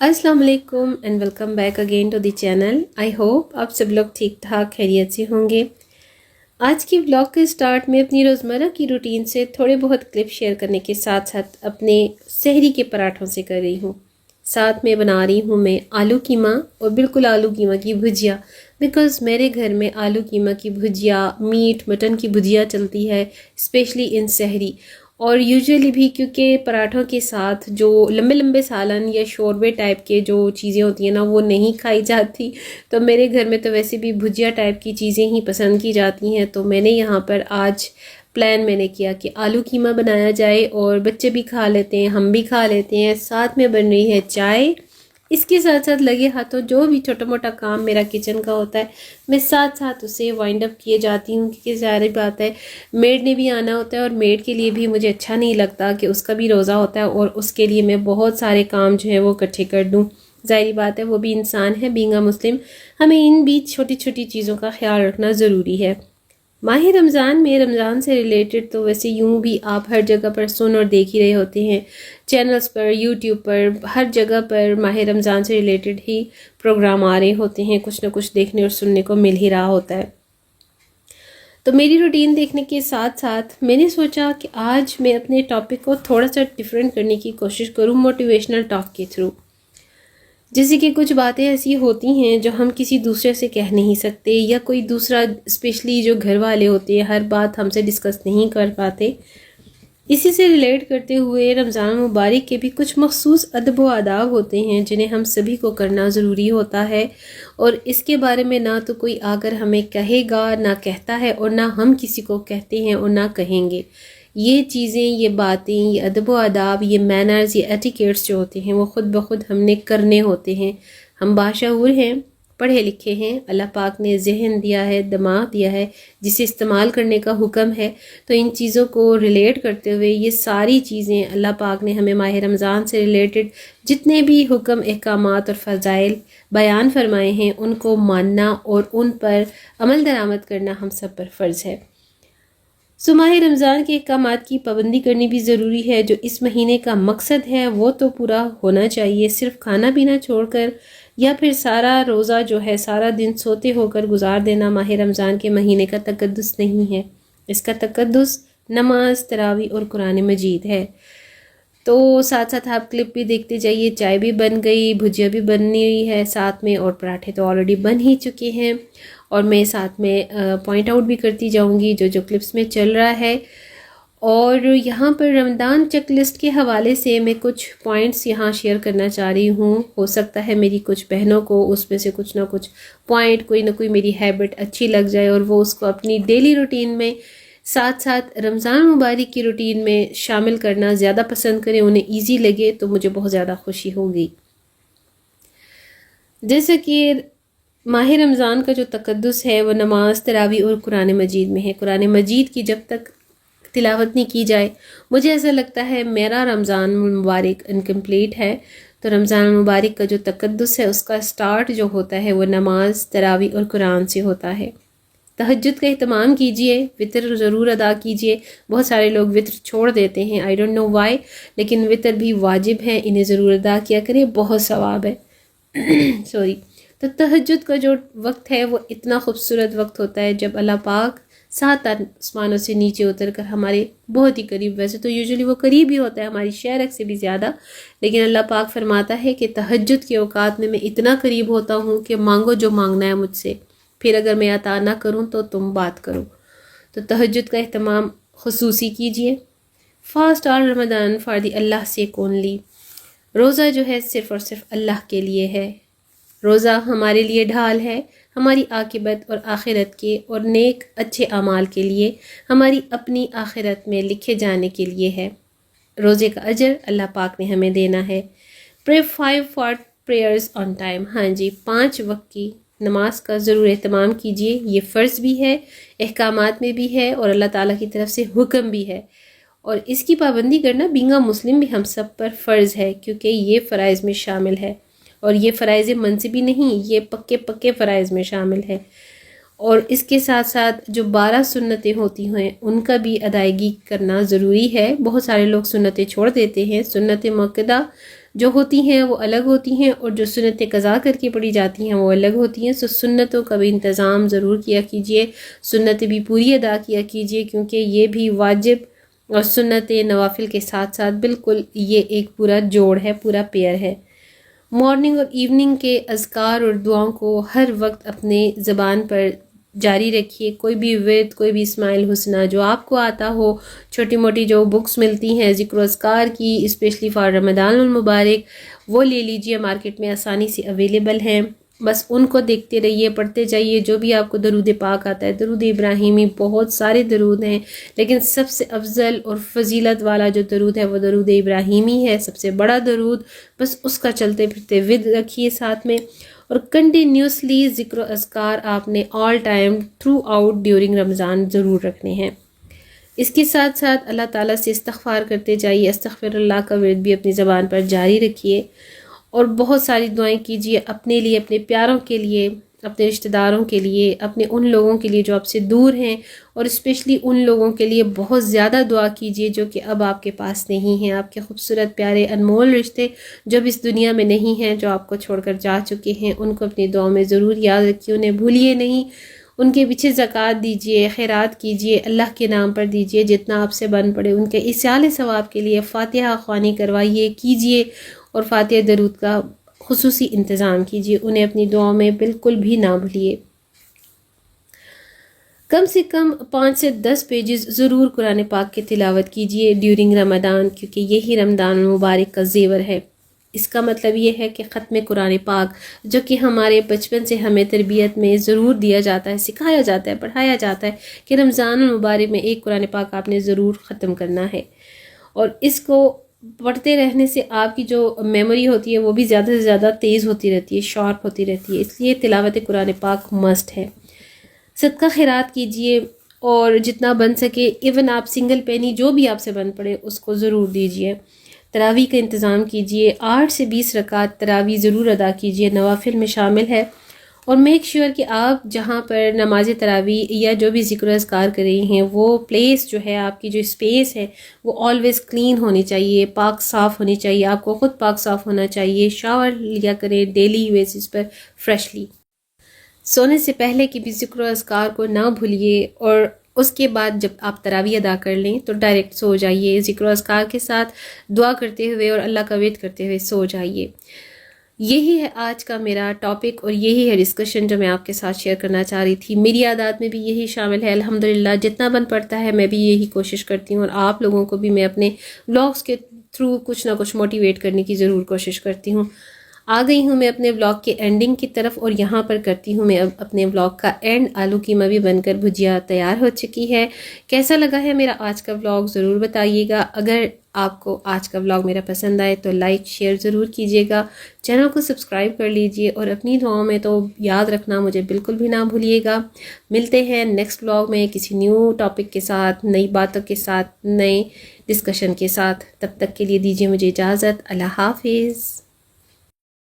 अस्सलाम वालेकुम and welcome back again to the channel. I hope आप सब लोग ठीक ठाक खैरियत से होंगे। आज की व्लॉग के स्टार्ट में अपनी रोज़मर्रा की रूटीन से थोड़े बहुत क्लिप शेयर करने के साथ साथ अपने सहरी के पराठों से कर रही हूँ। साथ में बना रही हूँ मैं आलू कीमा, और बिल्कुल आलू कीमा की भुजिया, बिकॉज़ मेरे घर में आलू कीमा की भुजिया, मीट मटन की भुजिया चलती है, स्पेशली इन सहरी। और यूजुअली भी क्योंकि पराठों के साथ जो लंबे लंबे सालन या शोरबे टाइप के जो चीज़ें होती हैं ना, वो नहीं खाई जाती। तो मेरे घर में तो वैसे भी भुजिया टाइप की चीज़ें ही पसंद की जाती हैं। तो मैंने यहाँ पर आज प्लान मैंने किया कि आलू कीमा बनाया जाए, और बच्चे भी खा लेते हैं, हम भी खा लेते हैं। साथ में बन रही है चाय। इसके साथ साथ लगे हाथों जो भी छोटा मोटा काम मेरा किचन का होता है, मैं साथ साथ उसे वाइंड अप किए जाती हूँ, क्योंकि सारी बात है मेड ने भी आना होता है, और मेड के लिए भी मुझे अच्छा नहीं लगता कि उसका भी रोज़ा होता है और उसके लिए मैं बहुत सारे काम जो है वो इकट्ठे कर दूँ। ज़ाहिर बात है वो भी इंसान है, बीइंग अ मुस्लिम हमें इन बीच छोटी छोटी चीज़ों का ख्याल रखना ज़रूरी है। माह रमज़ान में रमज़ान से रिलेटेड तो वैसे यूँ भी आप हर जगह पर सुन और देख ही रहे होते हैं, चैनल्स पर, यूट्यूब पर, हर जगह पर माह रमज़ान से रिलेटेड ही प्रोग्राम आ रहे होते हैं, कुछ ना कुछ देखने और सुनने को मिल ही रहा होता है। तो मेरी रूटीन देखने के साथ साथ मैंने सोचा कि आज मैं अपने टॉपिक को थोड़ा सा डिफरेंट करने की कोशिश करूँ मोटिवेशनल टॉक के थ्रू। जैसे कि कुछ बातें ऐसी होती हैं जो हम किसी दूसरे से कह नहीं सकते, या कोई दूसरा स्पेशली जो घर वाले होते हैं हर बात हमसे डिस्कस नहीं कर पाते। इसी से रिलेट करते हुए रमज़ान मुबारक के भी कुछ मखसूस अदब व आदाब होते हैं जिन्हें हम सभी को करना ज़रूरी होता है, और इसके बारे में ना तो कोई आकर हमें कहेगा, ना कहता है, और ना हम किसी को कहते हैं और ना कहेंगे। ये चीज़ें, ये बातें, ये अदब व आदाब, ये मैनर्स, ये एटिकेट्स जो होते हैं वो ख़ुद ब खुद हमने करने होते हैं। हम बाशऊर हैं, पढ़े लिखे हैं, अल्लाह पाक ने जहन दिया है, दिमाग दिया है, जिसे इस्तेमाल करने का हुक्म है। तो इन चीज़ों को रिलेट करते हुए ये सारी चीज़ें अल्लाह पाक ने हमें माह रमज़ान से रिलेटेड जितने भी हुक्म, अहकामात और फ़ज़ाइल बयान फरमाए हैं उनको मानना और उन पर अमल दरामद करना हम सब पर फ़र्ज़ है। माह रमज़ान के अहकामात की पाबंदी करनी भी ज़रूरी है। जो इस महीने का मकसद है वो तो पूरा होना चाहिए। सिर्फ खाना पीना छोड़कर या फिर सारा रोज़ा जो है सारा दिन सोते होकर गुजार देना माह रमज़ान के महीने का तकद्दुस नहीं है। इसका तकद्दुस नमाज, तरावी और कुरान मजीद है। तो साथ साथ आप क्लिप भी देखते जाइए। चाय भी बन गई, भुजिया भी बननी हुई है साथ में, और पराठे तो ऑलरेडी बन ही चुके हैं। और मैं साथ में पॉइंट आउट भी करती जाऊंगी जो जो क्लिप्स में चल रहा है। और यहाँ पर रमज़ान चेक लिस्ट के हवाले से मैं कुछ पॉइंट्स यहाँ शेयर करना चाह रही हूँ। हो सकता है मेरी कुछ बहनों को उसमें से कुछ ना कुछ पॉइंट, कोई ना कोई मेरी हैबिट अच्छी लग जाए, और वो उसको अपनी डेली रूटीन में साथ साथ रमज़ान मुबारक की रूटीन में शामिल करना ज़्यादा पसंद करें, उन्हें ईजी लगे, तो मुझे बहुत ज़्यादा खुशी होगी। जैसे कि माह रमज़ान का जो तकद्दुस है वो नमाज, तरावी और कुरान मजीद में है। कुरान मजीद की जब तक तिलावत नहीं की जाए, मुझे ऐसा लगता है मेरा रमज़ान मुबारक इनकम्प्लीट है। तो रमज़ान मुबारक का जो तकद्दुस है उसका स्टार्ट जो होता है वो नमाज, तरावी और कुरान से होता है। तहज्जुद का एहतमाम कीजिए, वितर ज़रूर अदा कीजिए। बहुत सारे लोग वितर छोड़ देते हैं, आई डोंट नो वाई, लेकिन वितर भी वाजिब है, इन्हें ज़रूर अदा किया करें, बहुत सवाब है। सॉरी। तो तहज्जुद का जो वक्त है वो इतना खूबसूरत वक्त होता है जब अल्लाह पाक 7 आसमानों से नीचे उतर कर हमारे बहुत ही करीब, वैसे तो यूजुअली वो करीब ही होता है हमारी शहरक से भी ज़्यादा, लेकिन अल्लाह पाक फरमाता है कि तहज्जुद के औकात में मैं इतना करीब होता हूँ कि मांगो जो मांगना है मुझसे, फिर अगर मैं अता ना करूँ तो तुम बात करो। तो तहज्जुद का एहतमाम खुसूसी कीजिए। Fast all Ramzan for the Allah से ओनली। रोज़ा जो है सिर्फ़ और सिर्फ अल्लाह के लिए है। रोज़ा हमारे लिए ढाल है, हमारी आकिबत और आखिरत के और नेक अच्छे अमाल के लिए, हमारी अपनी आखिरत में लिखे जाने के लिए है। रोज़े का अजर अल्लाह पाक ने हमें देना है। Pray 5 for prayers on time. हाँ जी, 5 वक्त की नमाज का ज़रूर एहतमाम कीजिए। ये फ़र्ज़ भी है, अहकामात में भी है, और अल्लाह ताला की तरफ से हुक्म भी है, और इसकी पाबंदी करना बीइंग अ मुस्लिम भी हम सब पर फ़र्ज़ है, क्योंकि ये फ़राइज़ में शामिल है। और ये फ़राइज़ मनसिबी नहीं, ये पक्के पक्के फ़राइज़ में शामिल है। और इसके साथ साथ जो 12 सुन्नतें होती हैं उनका भी अदायगी करना ज़रूरी है। बहुत सारे लोग सुन्नतें छोड़ देते हैं। सुन्नत मुअक्कदा جو ہوتی ہیں وہ الگ ہوتی ہیں اور جو سنتیں قضا کر کے پڑھی جاتی ہیں وہ الگ ہوتی ہیں. سو سنتوں کا بھی انتظام ضرور کیا کیجیے, سنتیں بھی پوری ادا کیا کیجیے, کیونکہ یہ بھی واجب اور سنت نوافل کے ساتھ ساتھ بالکل یہ ایک پورا جوڑ ہے, پورا پیئر ہے. مارننگ اور ایوننگ کے اذکار اور دعاؤں کو ہر وقت اپنے زبان پر جاری رکھیے. کوئی بھی ورد, کوئی بھی اسماعیل حسنہ جو آپ کو آتا ہو, چھوٹی موٹی جو بکس ملتی ہیں ذکر و اذکار کی اسپیشلی فار رمضان المبارک, وہ لے لیجئے, مارکیٹ میں آسانی سے اویلیبل ہیں. بس ان کو دیکھتے رہیے, پڑھتے جائیے. جو بھی آپ کو درود پاک آتا ہے, درود ابراہیمی, بہت سارے درود ہیں, لیکن سب سے افضل اور فضیلت والا جو درود ہے وہ درود ابراہیمی ہے, سب سے بڑا درود. بس اس کا چلتے پھرتے ود رکھیے ساتھ میں, اور کنٹینیوسلی ذکر و اذکار آپ نے all time throughout during Ramzan ضرور رکھنے ہیں. اس کے ساتھ ساتھ اللہ تعالیٰ سے استغفار کرتے جائیے. استغفر اللہ کا ورد بھی اپنی زبان پر جاری رکھیے, اور بہت ساری دعائیں کیجیے اپنے لیے, اپنے پیاروں کے لیے, اپنے رشتہ داروں کے لیے, اپنے ان لوگوں کے لیے جو آپ سے دور ہیں, اور اسپیشلی ان لوگوں کے لیے بہت زیادہ دعا کیجیے جو کہ اب آپ کے پاس نہیں ہیں. آپ کے خوبصورت پیارے انمول رشتے جو اب اس دنیا میں نہیں ہیں, جو آپ کو چھوڑ کر جا چکے ہیں, ان کو اپنی دعاؤں میں ضرور یاد رکھیے, انہیں بھولیے نہیں. ان کے پیچھے زکوٰۃ دیجیے, خیرات کیجیے, اللہ کے نام پر دیجیے جتنا آپ سے بن پڑے. ان کے ایصال ثواب کے لیے فاتحہ خوانی کروائیے, کیجیے, اور فاتحہ درود کا خصوصی انتظام کیجیے. انہیں اپنی دعاؤں میں بالکل بھی نہ بھولیے. کم سے کم 5 سے 10 پیجز ضرور قرآن پاک کی تلاوت کیجیے ڈیورنگ رمضان, کیونکہ یہی رمضان المبارک کا زیور ہے. اس کا مطلب یہ ہے کہ ختم قرآن پاک جو کہ ہمارے بچپن سے ہمیں تربیت میں ضرور دیا جاتا ہے, سکھایا جاتا ہے, پڑھایا جاتا ہے کہ رمضان المبارک میں ایک قرآن پاک آپ نے ضرور ختم کرنا ہے. اور اس کو پڑھتے رہنے سے آپ کی جو میموری ہوتی ہے وہ بھی زیادہ سے زیادہ تیز ہوتی رہتی ہے, شارپ ہوتی رہتی ہے. اس لیے تلاوت قرآن پاک مسٹ ہے. صدقہ خیرات کیجیے, اور جتنا بن سکے, ایون آپ سنگل پینی جو بھی آپ سے بن پڑے اس کو ضرور دیجیے. تراویح کا انتظام کیجیے, 8 سے 20 رکعت تراویح ضرور ادا کیجیے, نوافل میں شامل ہے. اور میک شیور کہ آپ جہاں پر نماز تراویح یا جو بھی ذکر و اذکار کر رہی ہیں وہ پلیس جو ہے, آپ کی جو اسپیس ہے وہ آلویز کلین ہونی چاہیے, پاک صاف ہونی چاہیے. آپ کو خود پاک صاف ہونا چاہیے, شاور لیا کریں ڈیلی بیسس پر فریشلی. سونے سے پہلے کی بھی ذکر و اذکار کو نہ بھولیے, اور اس کے بعد جب آپ تراویح ادا کر لیں تو ڈائریکٹ سو جائیے, ذکر و اذکار کے ساتھ دعا کرتے ہوئے اور اللہ کا ویٹ کرتے ہوئے سو جائیے. یہی ہے آج کا میرا ٹاپک, اور یہی ہے ڈسکشن جو میں آپ کے ساتھ شیئر کرنا چاہ رہی تھی. میری عادات میں بھی یہی شامل ہے الحمدللہ, جتنا بن پڑتا ہے میں بھی یہی کوشش کرتی ہوں, اور آپ لوگوں کو بھی میں اپنے ولاگس کے تھرو کچھ نہ کچھ موٹیویٹ کرنے کی ضرور کوشش کرتی ہوں. آ گئی ہوں میں اپنے ولاگ کے اینڈنگ کی طرف, اور یہاں پر کرتی ہوں میں اب اپنے ولاگ کا اینڈ. آلو قیمہ بھی بن کر بھجیا تیار ہو چکی ہے. کیسا لگا ہے میرا آج کا ولاگ ضرور بتائیے گا. اگر آپ کو آج کا ولاگ میرا پسند آئے تو لائک شیئر ضرور کیجیے گا, چینل کو سبسکرائب کر لیجیے, اور اپنی دعاؤں میں تو یاد رکھنا مجھے بالکل بھی نہ بھولیے گا. ملتے ہیں نیکسٹ ولاگ میں کسی نیو ٹاپک کے ساتھ, نئی باتوں کے ساتھ, نئے ڈسکشن کے ساتھ. تب تک کے لیے دیجیے مجھے اجازت. اللہ حافظ.